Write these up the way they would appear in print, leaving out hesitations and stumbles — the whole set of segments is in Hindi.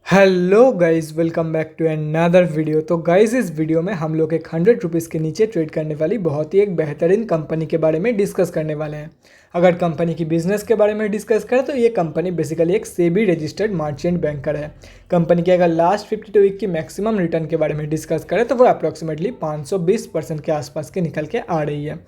Hello guys, welcome back to another video. तो गाइस, इस वीडियो में हम लोग एक 100 रुपीज़ के नीचे ट्रेड करने वाली बहुत ही एक बेहतरीन कंपनी के बारे में डिस्कस करने वाले हैं। अगर कंपनी की बिजनेस के बारे में डिस्कस करें तो ये कंपनी बेसिकली एक सेबी रजिस्टर्ड मर्चेंट बैंकर है। कंपनी की अगर लास्ट 52 वीक की मैक्सिमम रिटर्न के बारे में डिस्कस करें तो वो अप्रॉक्सीमेटली 520% के आसपास के निकल के आ रही है।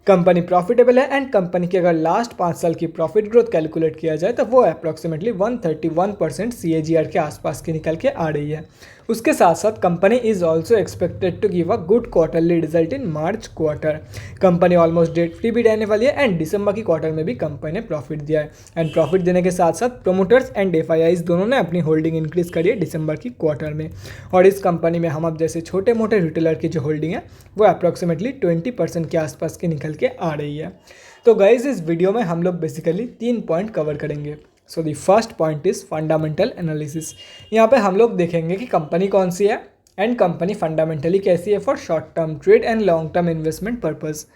कंपनी प्रॉफिटेबल है एंड कंपनी की अगर लास्ट 5 साल की प्रॉफिट ग्रोथ कैलकुलेट किया जाए तो वो अप्रॉक्सीमेटली 131% CAGR के आसपास की निकल के आ रही है। उसके साथ साथ company is also expected to give a good quarterly result in March quarter. Company almost debt free भी रहने वाली है एंड दिसंबर की क्वार्टर में भी कंपनी ने प्रॉफिट दिया है। एंड प्रॉफिट देने के साथ साथ प्रोमोटर्स एंड FIIs दोनों ने अपनी होल्डिंग इंक्रीज करी है दिसंबर की क्वार्टर में। और इस कंपनी में हम अब जैसे छोटे मोटे रिटेलर की जो होल्डिंग है वो अप्रॉक्सीमेटली 20% के आसपास की निकल के आ रही है। तो गाइज, इस वीडियो में हम लोग बेसिकली 3 पॉइंट कवर करेंगे। So the first point is fundamental analysis. यहाँ पे हम लोग देखेंगे कि कंपनी कौन सी है एंड कंपनी फंडामेंटली कैसी है for short term trade and long term investment purpose.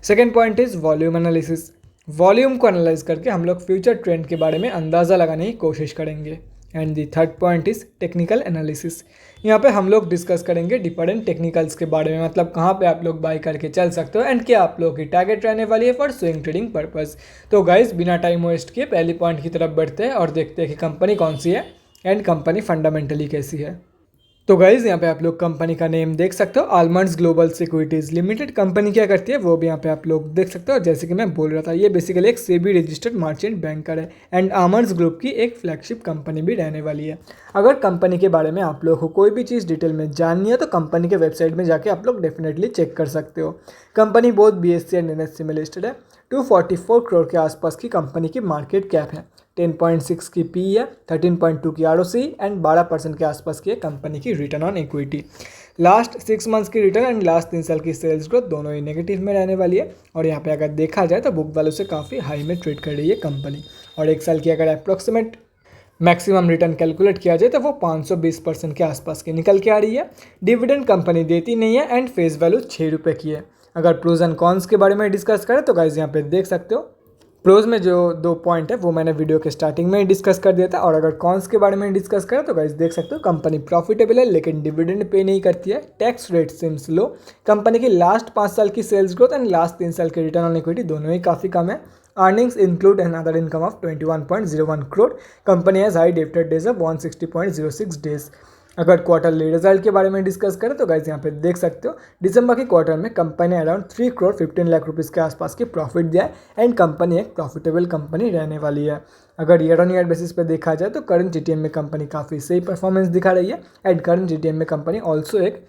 Second point is volume analysis. Volume को एनालाइज करके हम लोग फ्यूचर ट्रेंड के बारे में अंदाज़ा लगाने की कोशिश करेंगे। And the third point is technical analysis. यहाँ पे हम लोग डिस्कस करेंगे डिफरेंट टेक्निकल्स के बारे में, मतलब कहाँ पे आप लोग बाई करके चल सकते हो एंड क्या आप लोगों की टारगेट रहने वाली है फॉर स्विंग ट्रेडिंग पर्पस। तो गाइस, बिना टाइम वेस्ट किए पहली पॉइंट की तरफ बढ़ते हैं और देखते हैं कि कंपनी कौन सी है एंड कंपनी फंडामेंटली कैसी है। तो गाइज, यहाँ पे आप लोग कंपनी का नेम देख सकते हो, almonds global securities limited company क्या करती है वो भी यहाँ पे आप लोग देख सकते हो। जैसे कि मैं बोल रहा था, ये बेसिकली एक सेबी रजिस्टर्ड मर्चेंट बैंकर है एंड आलमंड्स ग्रुप की एक फ्लैगशिप कंपनी भी रहने वाली है। अगर कंपनी के बारे में आप लोग को कोई भी चीज़ डिटेल में जाननी है तो कंपनी के वेबसाइट में जाके आप लोग डेफिनेटली चेक कर सकते हो। कंपनी बहुत BSE एंड NSE में लिस्टेड है। 244 करोड़ के आसपास की कंपनी की मार्केट कैप है। 10.6 की PE है, 13.2 की ROC एंड 12% के आसपास की है कंपनी की return on equity. Last 6 months की रिटर्न एंड लास्ट 3 साल की सेल्स ग्रोथ दोनों ही नेगेटिव में रहने वाली है। और यहाँ पे अगर देखा जाए तो बुक वैल्यू से काफ़ी हाई में ट्रेड कर रही है कंपनी। और 1 साल की अगर अप्रॉक्सीमेट मैक्सिमम रिटर्न कैलकुलेट किया जाए तो वो 520% के आसपास की निकल के आ रही है। डिविडेंड कंपनी देती नहीं है एंड फेस वैल्यू 6 रुपये की है। अगर प्रोज एंड कॉन्स के बारे में डिस्कस करें तो गाइज यहाँ पे देख सकते हो, प्रोज में जो 2 पॉइंट है वो मैंने वीडियो के स्टार्टिंग में ही डिस्कस कर दिया था। और अगर कॉन्स के बारे में डिस्कस करें तो गाइस देख सकते हो, कंपनी प्रॉफिटेबल है लेकिन डिविडेंड पे नहीं करती है। टैक्स रेट सिम्स लो। कंपनी की लास्ट 5 साल की सेल्स ग्रोथ एंड लास्ट 3 साल की रिटर्न ऑन इक्विटी दोनों ही काफ़ी कम है। Earnings include an other income of 21.01 crore. Company has high debtor days of 160.06 days. अगर क्वार्टरली रिजल्ट के बारे में डिस्कस करें तो गाइस यहाँ पे देख सकते हो, दिसंबर के क्वार्टर में कंपनी ने अराउंड 3 करोड़ 15 लाख रुपीज़ के आसपास की प्रॉफिट दिया है एंड कंपनी एक प्रॉफिटेबल कंपनी रहने वाली है। अगर ईयर ऑन ईयर बेसिस पे देखा जाए तो करंट GTM में कंपनी काफ़ी सही परफॉर्मेंस दिखा रही है एंड करंट GTM में कंपनी ऑल्सो एक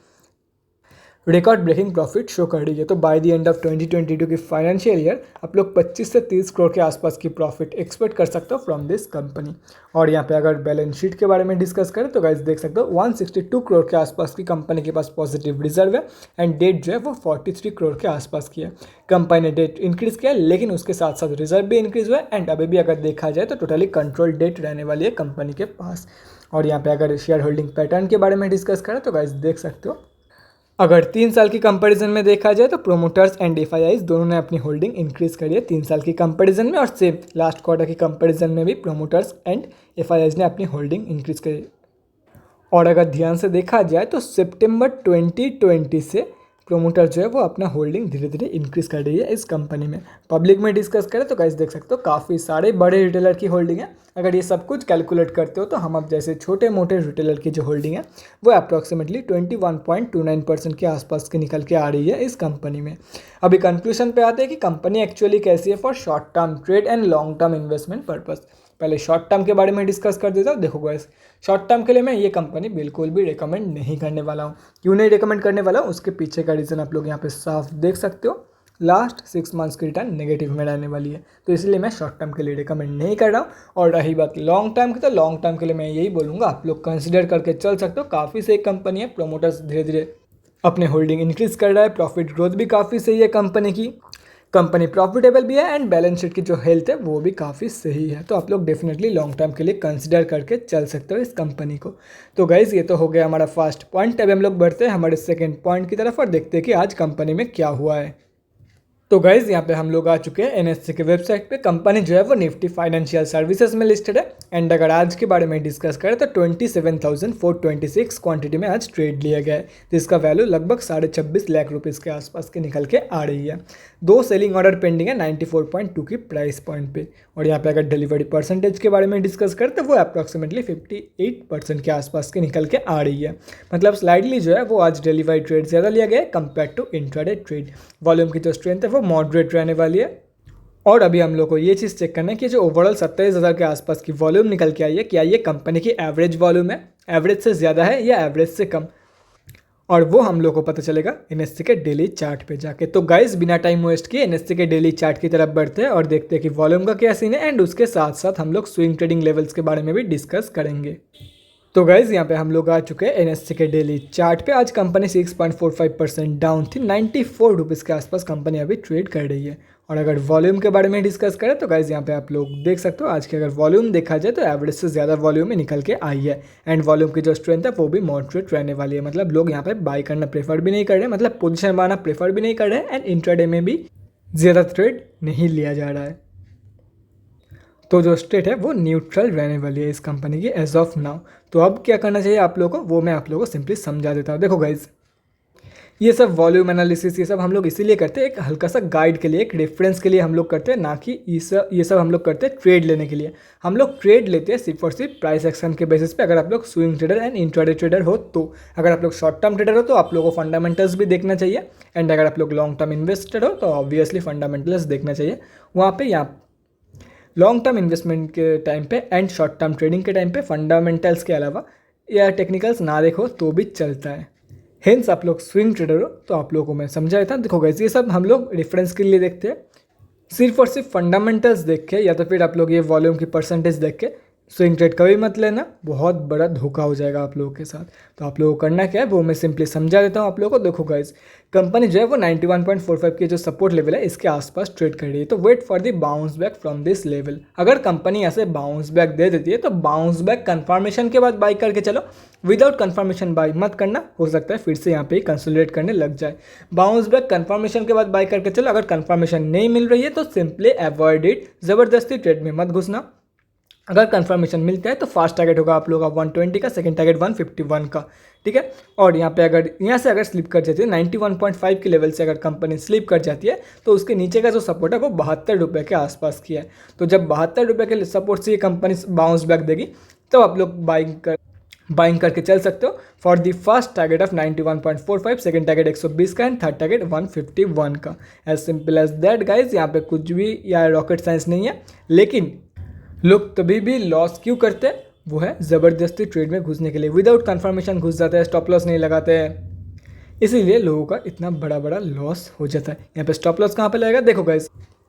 रिकॉर्ड ब्रेकिंग प्रॉफिट शो कर रही है। तो बाय द एंड ऑफ 2022 की फाइनेंशियल ईयर आप लोग 25 से 30 करोड़ के आसपास की प्रॉफिट एक्सपेक्ट कर सकते हो फ्रॉम दिस कंपनी। और यहाँ पे अगर बैलेंस शीट के बारे में डिस्कस करें तो गाइस देख सकते हो 162 करोड़ के आसपास की कंपनी के पास पॉजिटिव रिजर्व है एंड डेट जो है वो 43 करोड़ के आसपास की है। कंपनी ने डेट इंक्रीज किया लेकिन उसके साथ साथ रिजर्व भी इंक्रीज हुआ है एंड अभी भी अगर देखा जाए तो टोटली कंट्रोल डेट रहने वाली है कंपनी के पास। और यहाँ पे अगर शेयर होल्डिंग पैटर्न के बारे में डिस्कस करें तो गाइस देख सकते हो, अगर 3 साल की कंपैरिजन में देखा जाए तो प्रोमोटर्स एंड FIIs दोनों ने अपनी होल्डिंग इंक्रीज करी है 3 साल की कंपैरिजन में। और सेम लास्ट क्वार्टर की कंपैरिजन में भी प्रोमोटर्स एंड FIIs ने अपनी होल्डिंग इंक्रीज करी। और अगर ध्यान से देखा जाए तो सितंबर 2020 से प्रोमोटर जो है वो अपना होल्डिंग धीरे धीरे इंक्रीज कर रही है इस कंपनी में। पब्लिक में डिस्कस करें तो गाइस देख सकते हो काफ़ी सारे बड़े रिटेलर की होल्डिंग है। अगर ये सब कुछ कैलकुलेट करते हो तो हम अब जैसे छोटे मोटे रिटेलर की जो होल्डिंग है वो अप्रॉक्सीमेटली 21.29% के आसपास की निकल के आ रही है इस कंपनी में। अभी कंक्लूजन पे आते हैं कि कंपनी एक्चुअली कैसी है for short term trade and long term investment purpose. पहले शॉर्ट टर्म के बारे में डिस्कस कर देता हूँ। देखो गाइस, शॉर्ट टर्म के लिए मैं ये कंपनी बिल्कुल भी रिकमेंड नहीं करने वाला हूँ। क्यों नहीं रिकमेंड करने वाला हूँ उसके पीछे का रीज़न आप लोग यहाँ पे साफ देख सकते हो। लास्ट 6 मंथ्स की रिटर्न नेगेटिव में रहने वाली है तो इसलिए मैं शॉर्ट टर्म के लिए रिकमेंड नहीं कर रहा हूँ। और रही बात लॉन्ग टर्म की, तो लॉन्ग टर्म के लिए मैं यही बोलूँगा आप लोग कंसिडर करके चल सकते हो। काफ़ी सही कंपनी है, प्रोमोटर्स धीरे धीरे अपने होल्डिंग इंक्रीज कर रहा है, प्रॉफिट ग्रोथ भी काफ़ी सही है कंपनी की, कंपनी प्रॉफिटेबल भी है एंड बैलेंस शीट की जो हेल्थ है वो भी काफ़ी सही है। तो आप लोग डेफिनेटली लॉन्ग टर्म के लिए कंसिडर करके चल सकते हो इस कंपनी को। तो गाइज, ये तो हो गया हमारा फर्स्ट पॉइंट। अब हम लोग बढ़ते हैं हमारे सेकंड पॉइंट की तरफ और देखते हैं कि आज कंपनी में क्या हुआ है। तो गाइज़ यहाँ पे हम लोग आ चुके हैं एनएससी के वेबसाइट पे। कंपनी जो है वो निफ्टी फाइनेंशियल सर्विसेज में लिस्टेड है। एंड अगर आज के बारे में डिस्कस करें तो 27,426 क्वांटिटी में आज ट्रेड लिया गया है, जिसका वैल्यू लगभग 26.5 लाख रुपीज़ के आसपास के निकल के आ रही है। 2 सेलिंग ऑर्डर पेंडिंग है 94.2 की प्राइस पॉइंट पे। और यहाँ पे अगर डिलीवरी परसेंटेज के बारे में डिस्कस करें तो वो अप्रॉक्सीमेटली 58% के आसपास के निकल के आ रही है। मतलब स्लाइडली जो है वो आज डिलीवरी ट्रेड ज़्यादा लिया गया है compare to intraday trade. Volume की जो स्ट्रेंथ है वो मॉडरेट रहने वाली है। और अभी हम लोग को ये चीज़ चेक करना है कि जो ओवरऑल 27,000 के आसपास की वॉल्यूम निकल के आई है, क्या ये कंपनी की एवरेज वॉल्यूम है, एवरेज से ज़्यादा है या एवरेज से कम। और वो हम लोग को पता चलेगा एनएससी के डेली चार्ट पे जाके। तो गाइस बिना टाइम वेस्ट किए एनएससी के डेली चार्ट की तरफ बढ़ते हैं और देखते हैं कि वॉल्यूम का क्या सीन है। एंड उसके साथ साथ हम लोग स्विंग ट्रेडिंग लेवल्स के बारे में भी डिस्कस करेंगे। तो गाइज़ यहाँ पे हम लोग आ चुके हैं एनएससी के डेली चार्ट पे। आज कंपनी 6.45% डाउन थी, 94 रुपीज़ के आसपास कंपनी अभी ट्रेड कर रही है। और अगर वॉल्यूम के बारे में डिस्कस करें तो गाइज़ यहाँ पे आप लोग देख सकते हो आज की अगर वॉल्यूम देखा जाए तो एवरेज से ज़्यादा वॉल्यूम में निकल के आई है। एंड वॉल्यूम की जो स्ट्रेंथ है वो भी मॉडरेट रहने वाली है। मतलब लोग यहाँ पे बाई करना प्रेफर भी नहीं कर रहे हैं, मतलब पोजिशन बनाना प्रेफर भी नहीं कर रहे हैं। एंड इंट्राडे में भी ज़्यादा ट्रेड नहीं लिया जा रहा है। तो जो स्टेट है वो न्यूट्रल रहने वाली है इस कंपनी की एज ऑफ नाउ। तो अब क्या करना चाहिए आप लोगों को वो मैं आप लोगों को सिंपली समझा देता हूँ। देखो गाइज, ये सब वॉल्यूम एनालिसिस ये सब हम लोग इसीलिए करते हैं, एक हल्का सा गाइड के लिए, एक रेफरेंस के लिए हम लोग करते हैं, ना कि ये सब हम लोग करते हैं ट्रेड लेने के लिए। हम लोग ट्रेड लेते हैं सिर्फ और सिर्फ प्राइस एक्शन के बेसिस पे। अगर आप लोग swing trader and intraday trader हो तो, अगर आप लोग शॉर्ट टर्म ट्रेडर हो तो आप लोगों को फंडामेंटल्स भी देखना चाहिए। एंड अगर आप लोग लॉन्ग टर्म इन्वेस्टर हो तो ऑब्वियसली फंडामेंटल्स देखना चाहिए। वहाँ पे यहाँ लॉन्ग टर्म इन्वेस्टमेंट के टाइम पे एंड शॉर्ट टर्म ट्रेडिंग के टाइम पे फंडामेंटल्स के अलावा या टेक्निकल्स ना देखो तो भी चलता है। हेंस आप लोग स्विंग ट्रेडर हो तो आप लोगों को मैं समझाया था। देखो गाइस, ये सब हम लोग रेफरेंस के लिए देखते हैं, सिर्फ और सिर्फ फंडामेंटल्स देख के या तो फिर आप लोग ये वॉल्यूम की परसेंटेज देख के स्विंग ट्रेड कभी मत लेना, बहुत बड़ा धोखा हो जाएगा आप लोगों के साथ। तो आप लोगों को करना क्या है वो मैं सिंपली समझा देता हूँ आप लोगों को। देखो गाइस, कंपनी जो है वो 91.45 की जो सपोर्ट लेवल है इसके आसपास ट्रेड कर रही है। तो wait for the bounce back from this level. अगर कंपनी ऐसे बाउंस बैक दे देती है तो बाउंस बैक कंफर्मेशन के बाद बाई करके चलो, विदाउट कंफर्मेशन बाई मत करना। हो सकता है फिर से यहाँ पे ही कंसोलिडेट करने लग जाए। बाउंस बैक कंफर्मेशन के बाद बाई करके चलो। अगर कंफर्मेशन नहीं मिल रही है तो सिंपली अवॉइड इट, ज़बरदस्ती ट्रेड में मत घुसना। अगर कंफर्मेशन मिलता है तो फर्स्ट टारगेट होगा आप लोगों का 120 का, सेकंड टारगेट 151 का, ठीक है। और यहाँ पे अगर यहाँ से अगर स्लिप कर जाती है 91.5 के लेवल से अगर कंपनी स्लिप कर जाती है तो उसके नीचे का जो सपोर्ट है वो 72 रुपये के आसपास की है। तो जब 72 रुपये के सपोर्ट से ये कंपनी बाउंस बैक देगी तो आप लोग बाइंग करके चल सकते हो for the first target of 91.45, second target 120 का एंड थर्ड टारगेट 151 का। As simple as that guys. यहाँ पे कुछ भी या रॉकेट साइंस नहीं है। लेकिन लोग तभी भी लॉस क्यों करते हैं, वो है ज़बरदस्ती ट्रेड में घुसने के लिए। विदाउट कंफर्मेशन घुस जाते हैं, स्टॉप लॉस नहीं लगाते हैं, इसीलिए लोगों का इतना बड़ा बड़ा लॉस हो जाता है। यहाँ पे स्टॉप लॉस कहाँ पे लगेगा, देखो guys,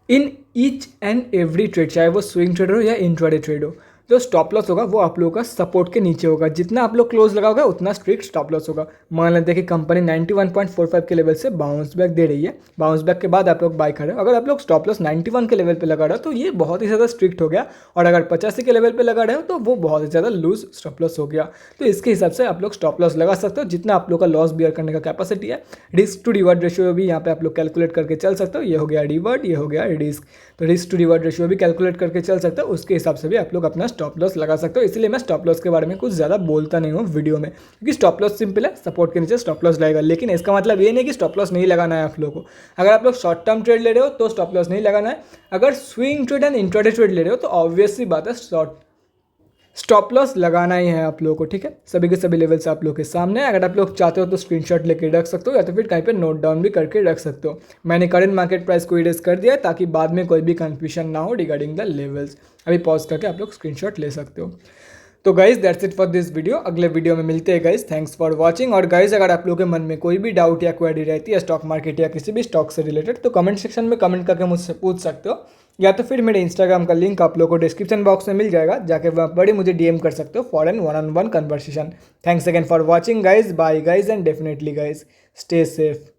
in each and every trade, चाहे वो स्विंग ट्रेड हो या इंट्राडे ट्रेड हो, जो स्टॉप लॉस होगा वो आप लोगों का सपोर्ट के नीचे होगा। जितना आप लोग क्लोज लगाओगे उतना स्ट्रिक्ट स्टॉप लॉस होगा। मान लेते हैं कि कंपनी 91.45 के लेवल से बाउंस बैक दे रही है, बाउंस बैक के बाद आप लोग बाई कर रहे हो। अगर आप लोग स्टॉप लॉस 91 के लेवल पे लगा रहे हो तो ये बहुत ही ज़्यादा स्ट्रिक्ट हो गया। और अगर 85 के लेवल पे लगा रहे हो तो वो बहुत ही ज़्यादा लूज स्टॉप लॉस हो गया। तो इसके हिसाब से आप लोग स्टॉप लॉस लगा सकते हो जितना आप लोग का लॉस बियर करने का कैपेसिटी है। रिस्क टू रिवार्ड रेशियो भी यहाँ पे आप लोग कैलकुलेट करके चल सकते हो। ये हो गया रिवार्ड, ये हो गया रिस्क। तो रिस्क टू रिवार्ड रेशियो भी कैलकुलेट करके चल सकते हो, उसके हिसाब से भी आप लोग अपना स्टॉप लॉस लगा सकते हो। इसलिए मैं स्टॉप लॉस के बारे में कुछ ज़्यादा बोलता नहीं हूँ वीडियो में, क्योंकि स्टॉप लॉस सिंपल है, सपोर्ट के नीचे स्टॉप लॉस लगेगा। लेकिन इसका मतलब ये नहीं कि स्टॉप लॉस नहीं लगाना है आप लोगों को। अगर आप लोग शॉर्ट टर्म ट्रेड ले रहे हो तो स्टॉप लॉस नहीं लगाना है। अगर swing trade and intraday trade ले रहे हो तो ऑब्वियसली बात है स्टॉप लॉस लगाना ही है आप लोगों को, ठीक है। सभी के सभी लेवल्स आप लोग के सामने। अगर आप लोग चाहते हो तो स्क्रीनशॉट लेके रख सकते हो या तो फिर कहीं पे नोट डाउन भी करके रख सकते हो। मैंने करंट मार्केट प्राइस को इरेज कर दिया ताकि बाद में कोई भी कंफ्यूजन ना हो रिगार्डिंग द लेवल्स। अभी पॉज करके आप लोग स्क्रीनशॉट ले सकते हो। तो guys that's it for this video. अगले वीडियो में मिलते हैं गाइज। Thanks for watching. और गाइज अगर आप लोगों के मन में कोई भी डाउट या क्वेरी रहती है स्टॉक मार्केट या किसी भी स्टॉक से रिलेटेड तो कमेंट सेक्शन में कमेंट करके मुझसे पूछ सकते हो, या तो फिर मेरे इंस्टाग्राम का लिंक आप लोगों को डिस्क्रिप्शन बॉक्स में मिल जाएगा, जाके वहाँ पर मुझे डीएम कर सकते हो for an one on one conversation. Thanks again for watching guys. Bye guys and definitely guys stay safe.